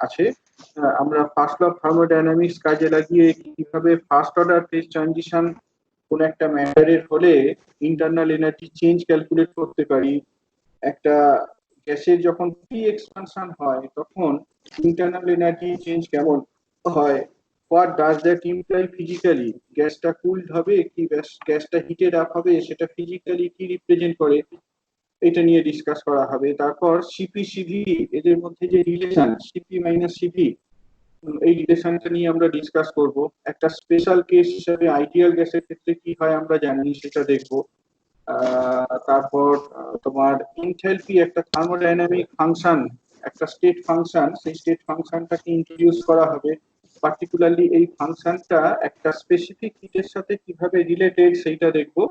আছে। আমরা first law of thermodynamics কাজে লাগিয়ে কিভাবে ফার্স্ট অর্ডার ফেজ ট্রানজিশন কোন একটা ম্যাটারের হলে ইন্টারনাল এনার্জি চেঞ্জ ক্যালকুলেট করতে পারি। একটা গ্যাসের যখন প্রি এক্সপানশন হয় তখন ইন্টারনাল এনার্জি চেঞ্জ কেমন হয়, what does that imply physically, গ্যাসটা কুলড হবে কি গ্যাসটা হিটেড আপ হবে, সেটা ফিজিক্যালি কি রিপ্রেজেন্ট করে, এটা নিয়ে ডিসকাস করা হবে। তারপর সিপি সিভি এদের মধ্যে যে রিলেশন সিপি মাইনাস সিভি, এই রিলেশনটা নিয়ে আমরা ডিসকাস করব। একটা স্পেশাল কেস হিসেবে আইডিয়াল গ্যাসের ক্ষেত্রে কি হয় আমরা জানি, সেটা দেখব। তারপর তোমার এনথালপি একটা থার্মোডাইনামিক ফাংশন, একটা স্টেট ফাংশন, সেই স্টেট ফাংশনটাকে ইন্ট্রোডিউস করা হবে। পার্টিকুলারলি এই ফাংশনটা একটা স্পেসিফিক হিটের সাথে কিভাবে রিলেটেড সেইটা দেখবো।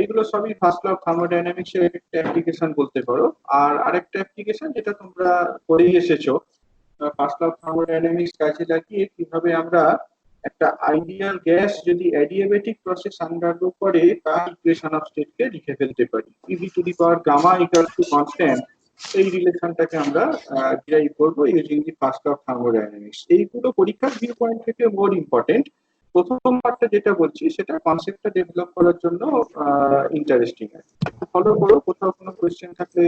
এগুলো সবই ফার্স্ট ল অফ থার্মোডাইনামিক্স এর একটা অ্যাপ্লিকেশন বলতে পারো। আর আরেকটা অ্যাপ্লিকেশন যেটা তোমরা করেই এসেছো, ফার্স্ট ল অফ থার্মোডাইনামিক্স কাজে লাগিয়ে কিভাবে আমরা একটা আইডিয়াল গ্যাস যদি অ্যাডিয়াবেটিক প্রসেস আন্ডারগো করে তার ইকুয়েশন অফ স্টেটকে লিখে ফেলতে পারি। PV to the power gamma equals to constant, এই রিলেশনটাকে আমরা ডিরাইভ করবো using the first law of thermodynamics. এইগুলো পরীক্ষার ভিউ পয়েন্ট থেকে মোর ইম্পর্টেন্ট। প্রথম পার্টটা যেটা বলছি সেটা কনসেপ্টটা ডেভেলপ করার জন্য ইন্টারেস্টিং আছে। ফলো করো, কোথাও কোনো কোয়েশ্চেন থাকলে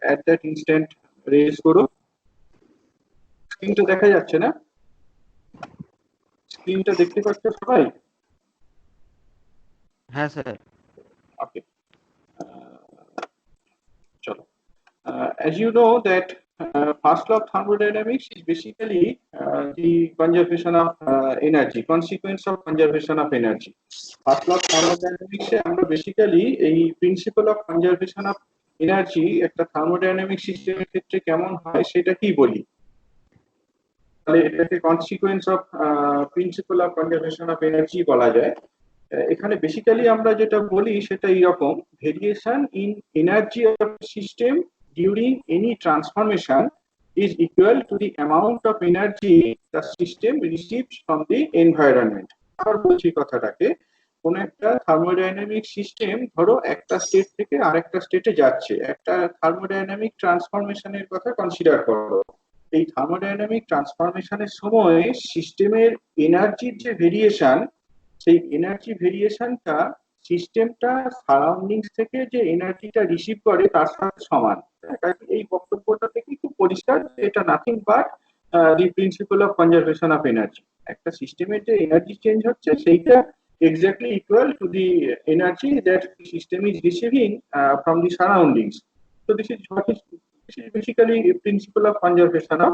অ্যাট দ্যাট ইনস্ট্যান্ট রেজ করো। স্ক্রিনটা দেখা যাচ্ছে না? স্ক্রিনটা দেখতে পাচ্ছ সবাই? হ্যাঁ স্যার। ওকে, চলো। As you know that first law of thermodynamics is basically the conservation of energy, consequence of conservation of energy. First law of thermodynamics এ আমরা বেসিক্যালি এই principal of conservation of energy একটা থার্মোডাইনামিক সিস্টেমের ক্ষেত্রে কেমন হয় সেটা কি বলি। তাহলে এটাকে consequence of principal of conservation of energy বলা যায়। এখানে বেসিক্যালি আমরা যেটা বলি সেটা এইরকম, variation in energy of system during any transformation is equal to the amount of energy the system receives from the environment. আবার বলছি কথাটাকে, কোন একটা থার্মোডাইনামিক সিস্টেম ধরো একটা স্টেট থেকে আরেকটা স্টেটে যাচ্ছে, একটা থার্মোডাইনামিক ট্রান্সফরমেশনের কথা কনসিডার করো। এই থার্মোডাইনামিক ট্রান্সফরমেশনের সময় সিস্টেমের এনার্জির যে ভেরিয়েশন, সেই এনার্জি ভেরিয়েশনটা সিস্টেমটা সারাউন্ডিংস থেকে যে এনার্জিটা রিসিভ করে তার সাথে সমান। এই বক্তব্যটা থেকে খুব পরিষ্কার এটা nothing but the principal of conservation of energy. একটা সিস্টেমের যে এনার্জি চেঞ্জ হচ্ছে সেইটা exactly equal to the energy that the system is receiving from the surroundings. So this is basically a principle of conservation of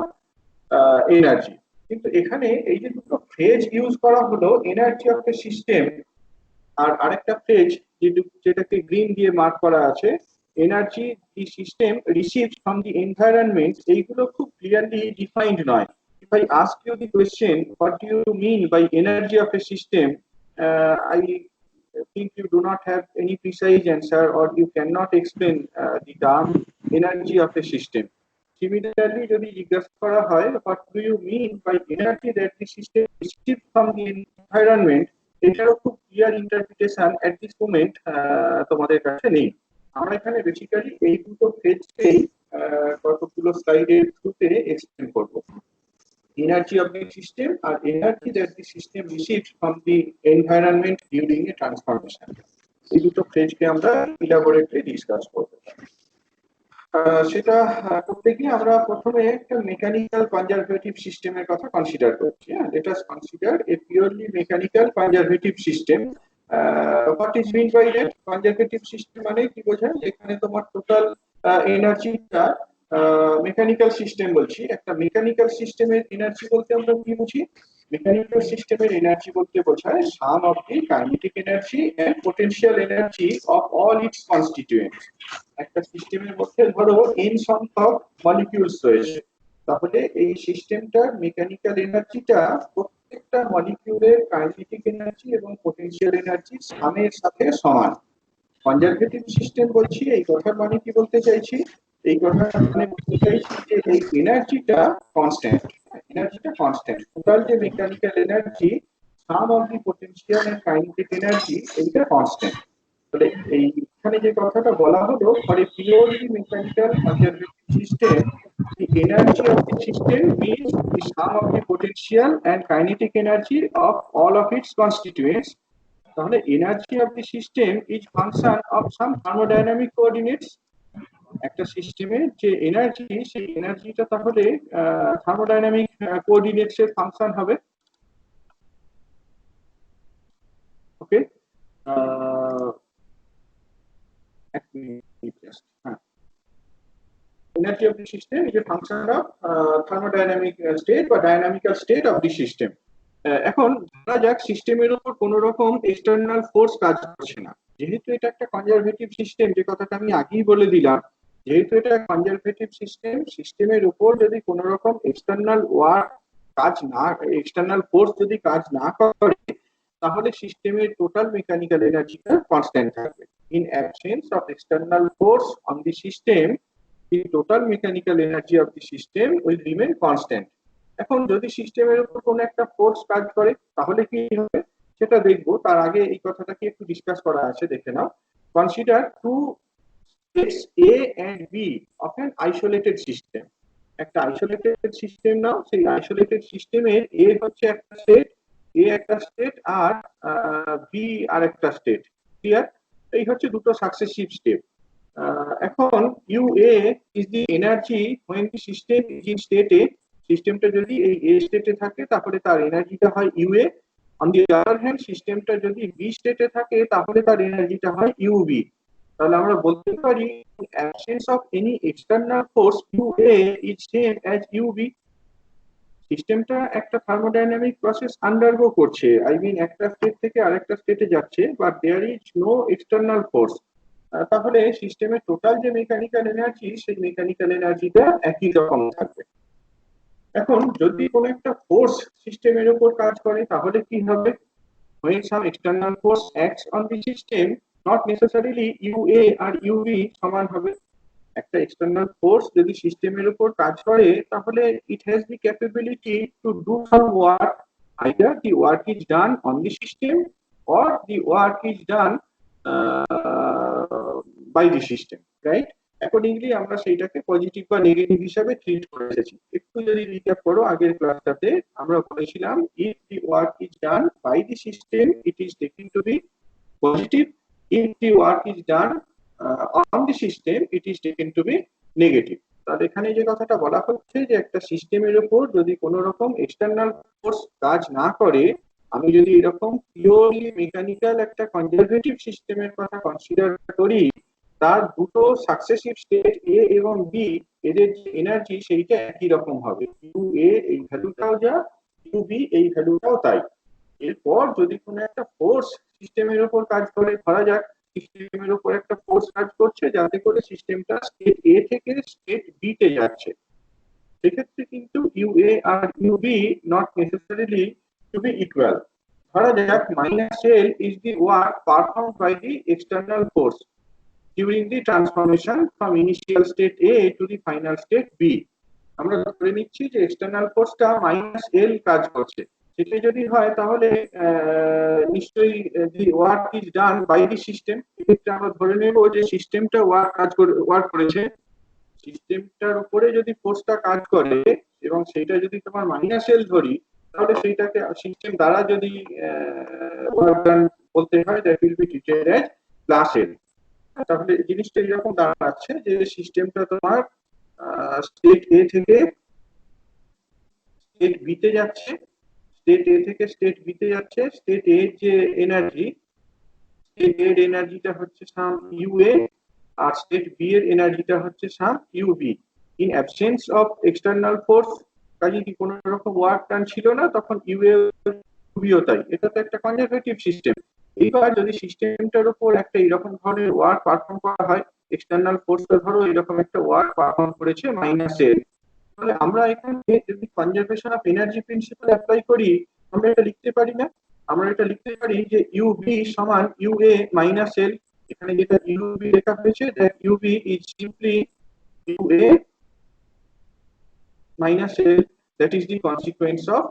energy. কিন্তু এখানে এই যে দুটো ফ্রেজ ইউজ করা হলো, এনার্জি অফ দ্য সিস্টেম, আর আরেকটা ফ্রেজ যেটাকে গ্রিন দিয়ে মার্ক করা আছে, energy the system receives from the environment, এইগুলো খুব ক্লিয়ারলি ডিফাইন্ড নয়। If I ask you the question, what do you mean by energy of a system? I think you do not have any precise answer or you cannot explain the term energy of a system. Similarly, যদি জিজ্ঞাসা করা হয় what do you mean by energy that the system receives from the environment, এটারও খুব clear interpretation at this moment তোমাদের কাছে নেই। আমরা এখানে বেসিক্যালি এই দুটো ফেজকেই কতগুলো স্লাইডের থ্রুতে এক্সপ্লেন করব। এনার্জি অফ দি সিস্টেম আর energy that the system receives from the environment during a transformation, এই দুটো ফেজকে আমরা ইলাবোরেটলি ডিসকাস করব। সেটা করতে গিয়ে আমরা প্রথমে একটা মেকানিক্যাল কনজারভেটিভ সিস্টেমের কথা কনসিডার করছি। Let us consider a purely mechanical conservative system. What is mean by that? Conservative system মানে কি বোঝায়? যেখানে তোমার টোটাল এনার্জিটা মেকানিক্যাল সিস্টেম বলছি। একটা মেকানিক্যাল সিস্টেমের এনার্জি বলতে আমরা কি বুঝি? মেকানিক্যাল সিস্টেমের এনার্জি বলতে বোঝায় sum of the kinetic energy and potential energy of all its constituents. একটা সিস্টেমের মধ্যে ধরো n সংখ্যক মলিকিউলস রয়েছে, তাহলে এই সিস্টেমটার মেকানিক্যাল এনার্জিটা প্রত্যেকটা মলিকিউলের কাইনেটিক এনার্জি এবং পোটেনশিয়াল এনার্জি সামের সাথে সমান। কনজারভেটিভ সিস্টেম বলছি, এই কথার মানে কি বলতে চাইছি? এই কথার মানে বলতে চাইছি যে এই এনার্জিটা কনস্ট্যান্ট, এনার্জিটা কনস্ট্যান্ট। টোটাল যে mechanical energy, sum of the potential and kinetic energy, এইটা কনস্ট্যান্ট। তাহলে এইখানে যে কথাটা বলা হলো for a purely mechanical conservative system, The energy of the system means the sum of the potential and kinetic energy of all of its constituents. তাহলে energy of the system is function of some thermodynamic coordinates. একটা সিস্টেমের যে energy, সেই এনার্জিটা তাহলে thermodynamic coordinates এর function হবে। ওকে, এক মিনিট জাস্ট। হ্যাঁ, energy of the system is a function of thermodynamic state বা dynamical state of the system. এখন ধরা যাক সিস্টেমের উপর কোন রকম এক্সটার্নাল ফোর্স কাজ করছে না। যেহেতু এটা একটা কনজারভেটিভ সিস্টেম, যে কথাটা আমি আগেই বলে দিলাম, যেহেতু এটা কনজারভেটিভ সিস্টেম, সিস্টেমের উপর যদি কোন রকম এক্সটার্নাল ওয়ার্ক কাজ না, এক্সটার্নাল ফোর্স যদি কাজ না করে, তাহলে সিস্টেমের টোটাল মেকানিক্যাল এনার্জিটা কনস্ট্যান্ট থাকবে। In absence of external force on the system, the total mechanical energy of the system will remain constant. এখন যদি সিস্টেমের উপর কোন একটা ফোর্স কাজ করে তাহলে কি হবে সেটা দেখবো। তার আগে এই কথাটাকে একটু ডিসকাস করা আছে, দেখে নাও। Consider two states A and B of an isolated system. একটা আইসোলেটেড সিস্টেম নাও, সেই আইসোলেটেড সিস্টেমের এ হচ্ছে একটা স্টেট, এ একটা স্টেট, আর বি আর একটা স্টেট। ক্লিয়ার? এই হচ্ছে দুটো সাকসেসিভ স্টেপ। এখন U A is the energy when the system is in state A. সিস্টেমটা যদি এই এ স্টেটে থাকে তাহলে তার এনার্জিটা হয় UA. On the other hand সিস্টেমটা যদি বি স্টেটে থাকে তাহলে তার এনার্জিটা হয় ইউবি। তাহলে আমরা বলতে পারি absence of any external force UA is same as UB. সিস্টেমটা একটা থার্মোডাইনামিক প্রসেস আন্ডারগো করছে, আই মিন একটা স্টেট থেকে আরেকটা স্টেটে যাচ্ছে, but there is no external force. তাহলে সিস্টেমের টোটাল যে মেকানিক্যাল এনার্জি, সেই মেকানিক্যাল এনার্জিটা একই রকম থাকবে। এখন যদি কোনো একটা ফোর্স সিস্টেমের উপর কাজ করে তাহলে কি হবে? when some external force acts on the system, not necessarily UA R UV সমান হবে। একটা এক্সটার্নাল ফোর্স যদি সিস্টেমের উপর কাজ করে তাহলে it has the capability to do some work, either the work is done on the system or the work is done by the system, right? Accordingly আমরা সেইটাকে পজিটিভ বা নেগেটিভ হিসাবে ট্রিট করে এসেছি। একটু যদি রিক্যাপ করো, আগের ক্লাসটাতে আমরা বলেছিলাম if the work is done by the system it is taken to be positive, if the work is done on the system it is taken to be negative. তাহলে এখানে যে কথাটা বলা হচ্ছে যে একটা সিস্টেমের উপর যদি কোনো রকম এক্সটার্নাল ফোর্স কাজ না করে, আমি যদি এরকম পিওরলি মেকানিক্যাল একটা কনজারভেটিভ সিস্টেমের কথা কনসিডার করি, তার দুটো সাকসেসিভ স্টেট এ এবং বি, এদের যে এনার্জি সেইটা একই রকম হবে। ইউ এ এই ভ্যালুটাও যা, ইউ বি এই ভ্যালুটাও তাই। এরপর যদি কোনো একটা ফোর্স সিস্টেমের উপর কাজ করে, ধরা যাক সিস্টেমের উপর একটা ফোর্স কাজ করছে যাতে করে সিস্টেমটা স্টেট এ থেকে স্টেট বি তে যাচ্ছে, সেক্ষেত্রে কিন্তু U A are U B not necessarily to be equal. ধরা যাক minus L is the work perform by the external force during the transformation from initial state A to the final state B. আমরা ধরে নিচ্ছি যে external ফোর্সটা minus L কাজ করছে। সেটা যদি হয় তাহলে নিশ্চয়ই the work is done by the system. এক্ষেত্রে আমরা ধরে নেব যে সিস্টেমটা ওয়ার্ক করেছে। সিস্টেমটার উপরে যদি ফোর্সটা কাজ করে এবং সেটা যদি তোমার মাইনাস এল ধরি, তাহলে সেইটাকে সিস্টেম দ্বারা যদি ওয়ার্ক ডান বলতে হয়, that will be treated as plus L. তাহলে জিনিসটা এরকম দাঁড়াচ্ছে যে সিস্টেমটা তোমার স্টেট এ থেকে স্টেট বি তে যাচ্ছে, স্টেট এ থেকে স্টেট বি তে যাচ্ছে। স্টেট এ যে এনার্জি, স্টেট এর এনার্জিটা হচ্ছে সাম ইউএ, আর স্টেট বি এর এনার্জিটা হচ্ছে sum U B. In absence of external force, কাজে কি কোনো রকম ওয়ার্ক ডান ছিল না, তখন ইউএ ইউবিও তাই। এটা তো একটা কনজারভেটিভ সিস্টেম। এইবার যদি সিস্টেমটার উপর একটা এরকম ধরনের ওয়ার্ক পারফর্ম করা হয়, এক্সটার্নাল ফোর্সটা ধরো এরকম একটা ওয়ার্ক পারফর্ম করেছে মাইনাস এল, তাহলে আমরা এখানে যদি conservation of energy principal apply করি, আমরা এটা লিখতে পারি না? আমরা এটা লিখতে পারি যে ইউবি সমান ইউএ মাইনাস এল। এখানে যেটা ইউবি লেখা হয়েছে, that UB is simply UA minus L, that is the consequence of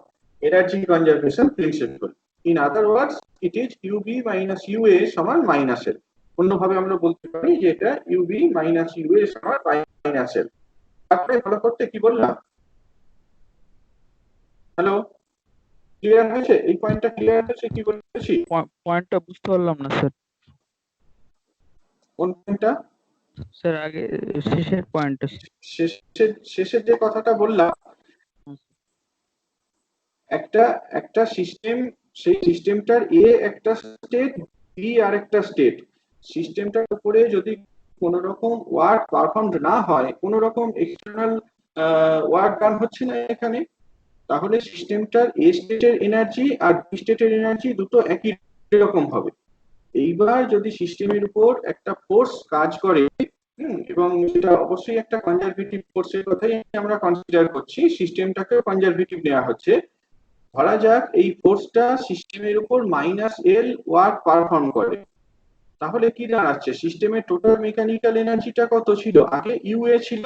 energy conservation principle. In other words, it is UB minus UA সমান minus L. অন্যভাবে আমরা বলতে পারি যে এটা UB minus UA সমান minus L. তারপরে ভালো করতে কি বললাম? হ্যালো, ক্লিয়ার হয়েছে? এই পয়েন্টটা ক্লিয়ার হয়েছে কি বলেছি? পয়েন্টটা বুঝতে পারলাম না স্যার। কোন পয়েন্টটা? স্যার আগে শেষের পয়েন্টটা। শেষের যে কথাটা বললাম, একটা একটা সিস্টেম, সেই সিস্টেমটার এ একটা স্টেট, বি আর একটা স্টেট। সিস্টেমটার উপরে যদি কোনো রকম ওয়ার্ক পারফর্ম না হয়, কোনো রকম এক্সটার্নাল ওয়ার্ক ডান হচ্ছে না এখানে, তাহলে সিস্টেমটার এ স্টেটের এনার্জি আর বি স্টেটের এনার্জি দুটো একই রকম হবে। এইবার যদি সিস্টেমের উপর একটা ফোর্স কাজ করে, এবং সেটা অবশ্যই একটা কনজারভেটিভ ফোর্সের কথাই আমরা কনসিডার করছি, সিস্টেমটাকে কনজারভেটিভ নেওয়া হচ্ছে। ধরা যাক এই ফোর্সটা সিস্টেমের উপর -L ওয়ার্ক পারফর্ম করে, তাহলে কি দাঁড়াচ্ছে? সিস্টেমের টোটাল মেকানিক্যাল এনার্জিটা কত ছিল? আগে ইউএ ছিল।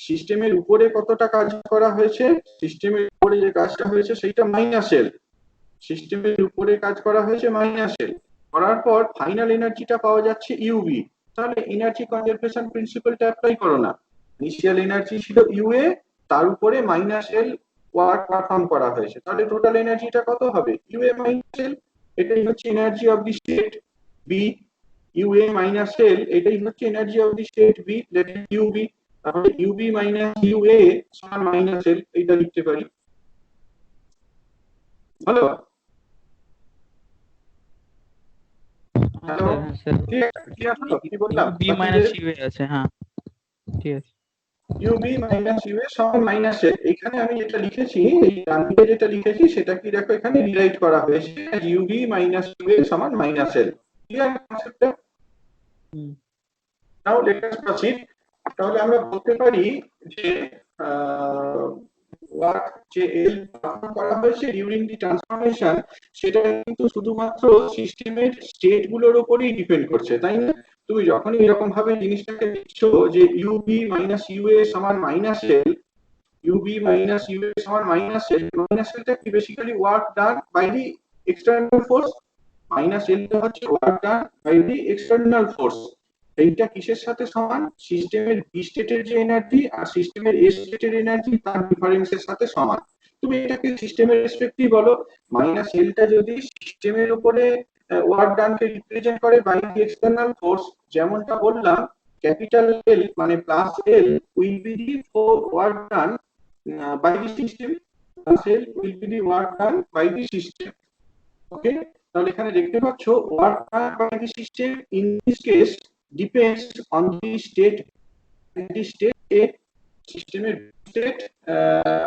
সিস্টেমের উপরে কতটা কাজ করা হয়েছে? সিস্টেমের উপরে যে কাজটা হয়েছে সেইটা -L। সিস্টেমের উপরে কাজ করা হয়েছে -L, করার পর ফাইনাল এনার্জিটা পাওয়া যাচ্ছে ইউবি। তাহলে এনার্জি কনজারভেশন প্রিন্সিপালটা অ্যাপ্লাই করো না। ইনিশিয়াল এনার্জি ছিল ইউএ, তার উপরে -L ওয়ার্ক পারফর্ম করা হয়েছে, তাহলে টোটাল এনার্জিটা কত হবে? UA -L। এটাই হচ্ছে energy of the state B. UA -L এটাই হচ্ছে energy of the state B, that is UB. তাহলে ইউবি মাইনাস ইউএ সমান -L, এইটা লিখতে পারি। হ্যালো, হ্যালো, হ্যাঁ স্যার, ক্লিয়ার হলো কি বললাম? বি বাকি যে মাইনাস ইউ আছে, হ্যাঁ ঠিক আছে। ইউবি মাইনাস ইউএ সমান -L, এখানে আমি যেটা লিখেছি, এই ডান দিকে যেটা লিখেছি সেটা কি দেখো এখানে রিরাইট করা হয়েছে, ইউবি মাইনাস ইউএ সমান -L। ক্লিয়ার কনসেপ্টটা? নাও লেট আস প্রসিড। তাহলে আমরা বলতে পারি যে ওয়ার্ক যে এল পারফর্ম করা হয়েছে ডিউরিং দি ট্রান্সফরমেশন, সেটা কিন্তু শুধুমাত্র সিস্টেমের স্টেট গুলোর উপরেই ডিপেন্ড করছে, তাই না? তুমি যখনই এরকম ভাবে জিনিসটাকে লিখছো যে ইউবি মাইনাস ইউএ সমান -L, ইউবি মাইনাস ইউএ সমান -L, -Lটা কি basically work done by the external force, -Lটা হচ্ছে work done by the external force. এইটা কিসের সাথে সমান? সিস্টেমের বি স্টেটের যে এনার্জি আর সিস্টেমের এ স্টেটের এনার্জি তার ডিফারেন্সের সাথে সমান। তুমি এটাকে সিস্টেমের রেসপেক্টই বলো। -Lটা যদি সিস্টেমের উপরে ওয়ার্ক ডানকে রিপ্রেজেন্ট করে বাই দি এক্সটার্নাল ফোর্স, যেমনটা বললাম, ক্যাপিটাল এল মানে +L will be the work done by the system, L will be the work done by the system. Okay, তাহলে এখানে দেখতে পাচ্ছ work done by the system in this case depends on the state, the state A, সিস্টেমের state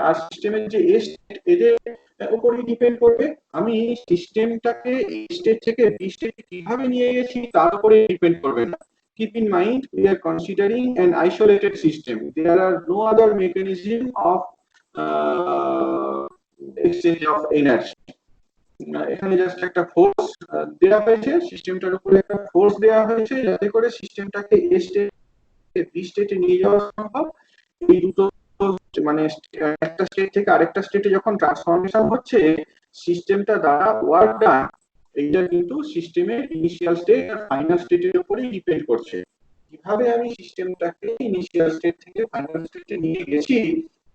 আর সিস্টেমের যে a state, এদের উপরই depend করবে। আমি সিস্টেমটাকে এ স্টেট থেকে বি স্টেটে কিভাবে নিয়ে গেছি তার উপরে ডিপেন্ড করবে না। Keep in mind, we are considering an isolated system. There are no other mechanism of exchange of energy. এখানে জাস্ট একটা ফোর্স দেওয়া হয়েছে, সিস্টেমটার উপরে একটা ফোর্স দেওয়া হয়েছে যাতে করে সিস্টেমটাকে এ স্টেট বি স্টেটে নিয়ে যাওয়া সম্ভব। এই দুটো মানে একটা স্টেট থেকে আরেকটা স্টেটে যখন ট্রান্সফরমেশন হচ্ছে, সিস্টেমটা দ্বারা ওয়ার্ক ডান, এইটা কিন্তু সিস্টেমের ইনিশিয়াল স্টেট আর ফাইনাল স্টেটের উপরেই ডিপেন্ড করছে। কিভাবে আমি সিস্টেমটাকে ইনিশিয়াল স্টেট থেকে ফাইনাল স্টেটে নিয়ে গেছি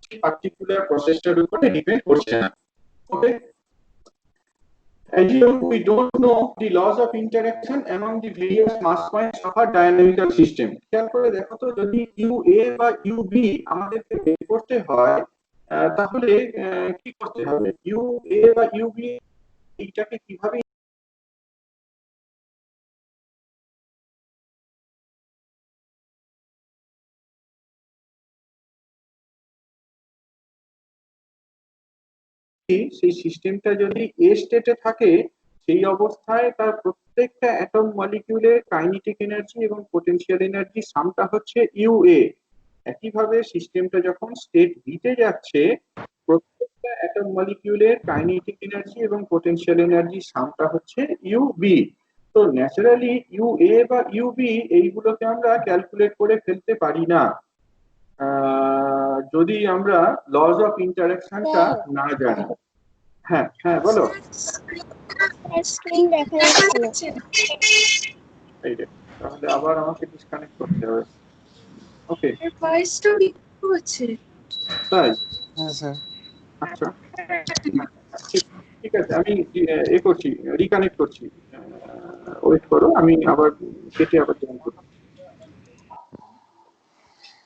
সেই পার্টিকুলার প্রসেসটার উপরে ডিপেন্ড করছে না। ওকে, assume we don't know the laws of interaction among the various mass points of a dynamical system. খেয়াল করে দেখো তো, যদি UA বা UB আমাদেরকে বের করতে হয়, তাহলে কি করতে হবে? UA বা UB এইটাকে কিভাবে সেই সিস্টেমটা যদি এ স্টেটে থাকে, সেই অবস্থায় তার প্রত্যেকটা অ্যাটম মলিকিউলের কাইনেটিক এনার্জি এবং পোটেনশিয়াল এনার্জি সামটা হচ্ছে ইউএ। একইভাবে সিস্টেমটা যখন স্টেট বি তে যাচ্ছে, প্রত্যেকটা অ্যাটম মলিকিউলের কাইনেটিক এনার্জি এবং পোটেনশিয়াল এনার্জি সামটা হচ্ছে ইউবি। তো ন্যাচারালি ইউএ বা ইউবি এইগুলোকে আমরা ক্যালকুলেট করে ফেলতে পারি না যদি আমরা লজ অফ ইন্টারাকশনটা না জানি। হ্যাঁ হ্যাঁ বলো। স্ক্রিন দেখা যাচ্ছে না। এই রে, তাহলে আবার আমাকে ডিসকানেক্ট করতে হবে। ওকে, ভয়েস তো হচ্ছে। তাই? হ্যাঁ স্যার। আচ্ছা, ঠিক ঠিক আছে, আমি করছি, রিকানেক্ট করছি। ওয়েট করো, আমি আবার কেটে আবার